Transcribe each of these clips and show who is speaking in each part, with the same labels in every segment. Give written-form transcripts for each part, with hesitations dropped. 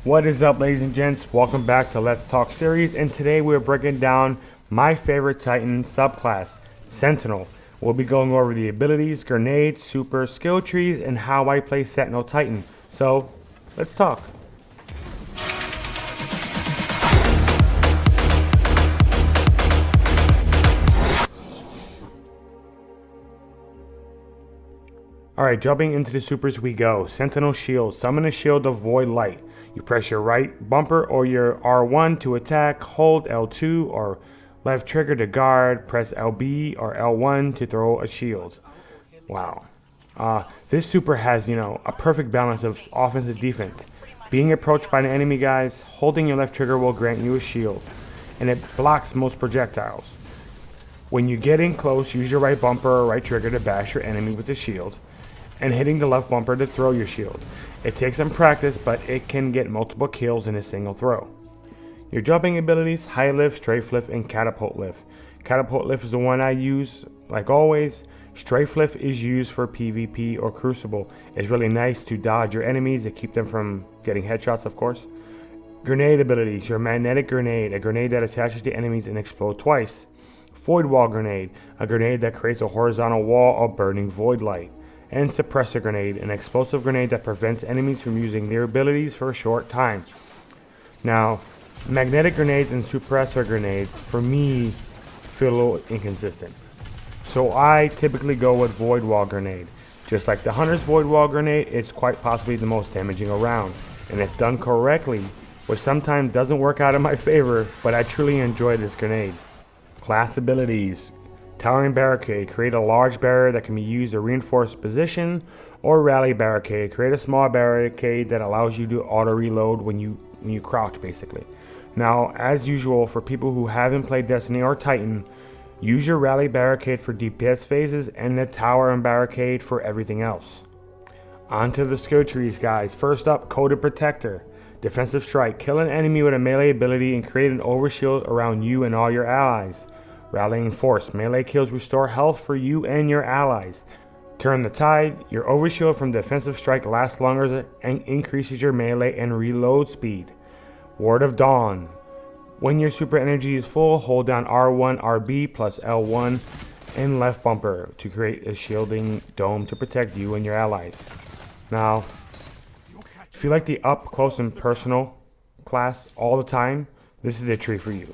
Speaker 1: What is up, ladies and gents? Welcome back to Let's Talk series, and today we're breaking down my favorite Titan subclass, Sentinel. We'll be going over the abilities, grenades, super, skill trees, and how I play Sentinel Titan. So, let's talk. Alright, jumping into the supers we go. Sentinel Shield. Summon a shield of void light. You press your right bumper or your R1 to attack, hold L2 or left trigger to guard, press LB or L1 to throw a shield. Wow. This super has, a perfect balance of offense and defense. Being approached by an enemy, guys, holding your left trigger will grant you a shield, and it blocks most projectiles. When you get in close, use your right bumper or right trigger to bash your enemy with the shield, and hitting the left bumper to throw your shield. It takes some practice, but it can get multiple kills in a single throw. Your jumping abilities, high lift, strafe lift, and catapult lift. Catapult lift is the one I use, like always. Strafe lift is used for PvP or Crucible. It's really nice to dodge your enemies and keep them from getting headshots, of course. Grenade abilities, your magnetic grenade, a grenade that attaches to enemies and explodes twice. Void wall grenade, a grenade that creates a horizontal wall of burning void light. And suppressor grenade, an explosive grenade that prevents enemies from using their abilities for a short time. Now, magnetic grenades and suppressor grenades, for me, feel a little inconsistent. So I typically go with void wall grenade. Just like the Hunter's void wall grenade, it's quite possibly the most damaging around. And if done correctly, which sometimes doesn't work out in my favor, but I truly enjoy this grenade. Class abilities. Towering barricade, create a large barrier that can be used to reinforce position, or rally barricade, create a small barricade that allows you to auto reload when you crouch, basically. Now, as usual, for people who haven't played Destiny or Titan, use your rally barricade for DPS phases and the tower and barricade for everything else. On to the skill trees, guys. First up, Coded Protector. Defensive strike, kill an enemy with a melee ability and create an overshield around you and all your allies. Rallying Force, melee kills restore health for you and your allies. Turn the Tide, your overshield from defensive strike lasts longer and increases your melee and reload speed. Ward of Dawn, when your super energy is full, hold down R1, RB plus L1 and left bumper to create a shielding dome to protect you and your allies. Now, if you like the up close and personal class all the time, this is a tree for you.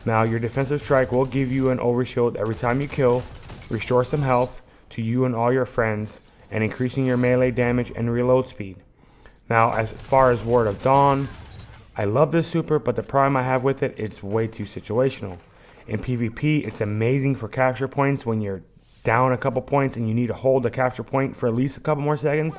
Speaker 1: Now, your defensive strike will give you an overshield every time you kill, restore some health to you and all your friends, and increasing your melee damage and reload speed. Now, as far as Ward of Dawn, I love this super, but the problem I have with it, it's way too situational. In PvP, it's amazing for capture points when you're down a couple points and you need to hold the capture point for at least a couple more seconds.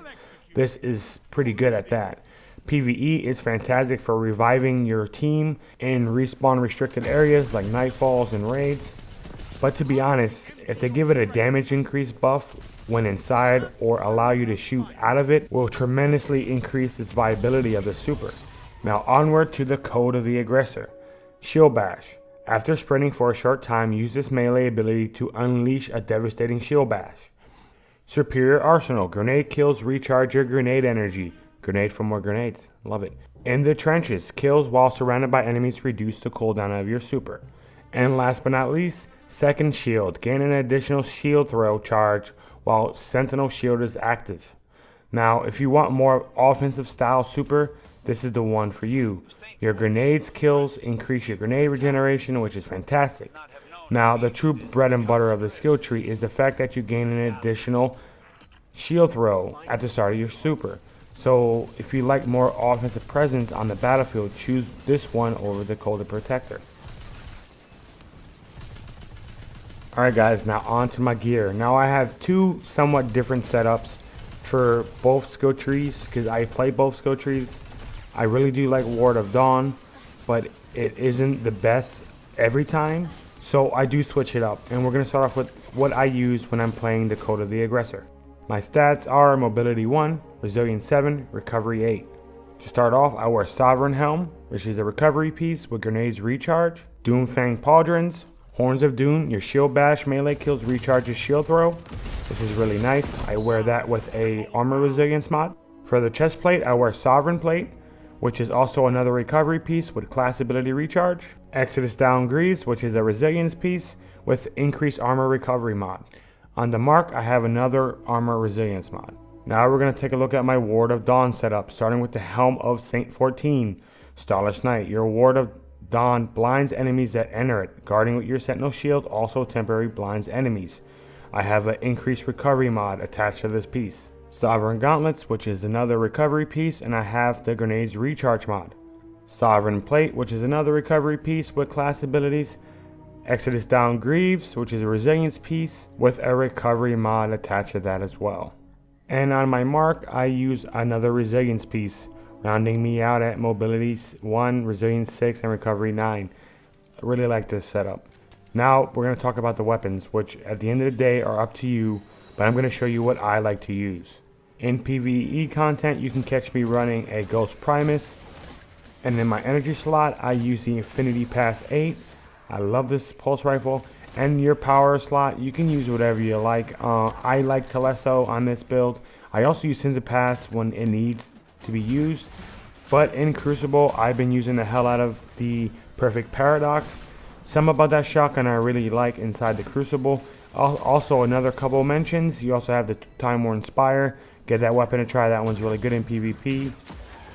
Speaker 1: This is pretty good at that. PvE is fantastic for reviving your team in respawn restricted areas like nightfalls and raids. But to be honest, if they give it a damage increase buff when inside or allow you to shoot out of it, will tremendously increase its viability of the super. Now onward to the Code of the Aggressor. Shield Bash. After sprinting for a short time, use this melee ability to unleash a devastating shield bash. Superior Arsenal. Grenade kills recharge your grenade energy. Grenade for more grenades. Love it. In the Trenches. Kills while surrounded by enemies reduce the cooldown of your super. And last but not least, Second Shield. Gain an additional shield throw charge while Sentinel Shield is active. Now, if you want more offensive style super, this is the one for you. Your grenades kills increase your grenade regeneration, which is fantastic. Now, the true bread and butter of the skill tree is the fact that you gain an additional shield throw at the start of your super. So if you like more offensive presence on the battlefield, choose this one over the Coded Protector. Alright guys, now on to my gear. Now I have two somewhat different setups for both skill trees because I play both skill trees. I really do like Ward of Dawn, but it isn't the best every time. So I do switch it up, and we're going to start off with what I use when I'm playing the Code of the Aggressor. My stats are Mobility 1, Resilience 7, Recovery 8. To start off, I wear Sovereign Helm, which is a recovery piece with grenades recharge, Doomfang Pauldrons, Horns of Doom, your shield bash melee kills recharges shield throw. This is really nice. I wear that with a armor resilience mod. For the chest plate, I wear Sovereign Plate, which is also another recovery piece with class ability recharge. Exodus Down Greaves, which is a resilience piece with increased armor recovery mod. On the mark, I have another armor resilience mod. Now we're going to take a look at my Ward of Dawn setup, starting with the Helm of Saint 14. Starless Knight, your Ward of Dawn blinds enemies that enter it. Guarding with your Sentinel shield also temporarily blinds enemies. I have an increased recovery mod attached to this piece. Sovereign Gauntlets, which is another recovery piece, and I have the Grenades recharge mod. Sovereign Plate, which is another recovery piece with class abilities. Exodus Down Greaves, which is a resilience piece with a recovery mod attached to that as well. And on my mark, I use another resilience piece, rounding me out at mobility 1, resilience 6, and recovery 9. I really like this setup. Now we're going to talk about the weapons, which at the end of the day are up to you, but I'm going to show you what I like to use. In PvE content, you can catch me running a Ghost Primus, and in my energy slot, I use the Infinity Path 8. I love this pulse rifle. And your power slot, you can use whatever you like. I like Teleso on this build. I also use Sins of Past when it needs to be used. But in Crucible, I've been using the hell out of the Perfect Paradox. Some about that shotgun I really like inside the Crucible. Also, another couple mentions. You also have the Time Worn Spire. Get that weapon to try. That one's really good in PvP.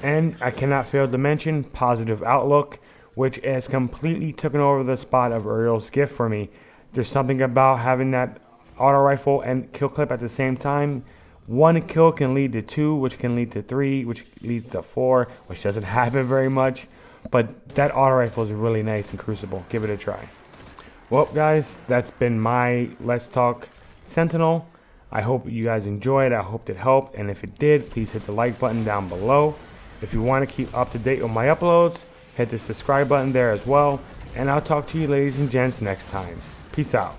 Speaker 1: And I cannot fail to mention Positive Outlook, which has completely taken over the spot of Uriel's Gift for me. There's something about having that auto rifle and kill clip at the same time. One kill can lead to 2, which can lead to 3, which leads to 4, which doesn't happen very much. But that auto rifle is really nice in Crucible. Give it a try. Well, guys, that's been my Let's Talk Sentinel. I hope you guys enjoyed. I hope it helped. And if it did, please hit the like button down below. If you want to keep up to date with my uploads, hit the subscribe button there as well. And I'll talk to you ladies and gents next time. Peace out.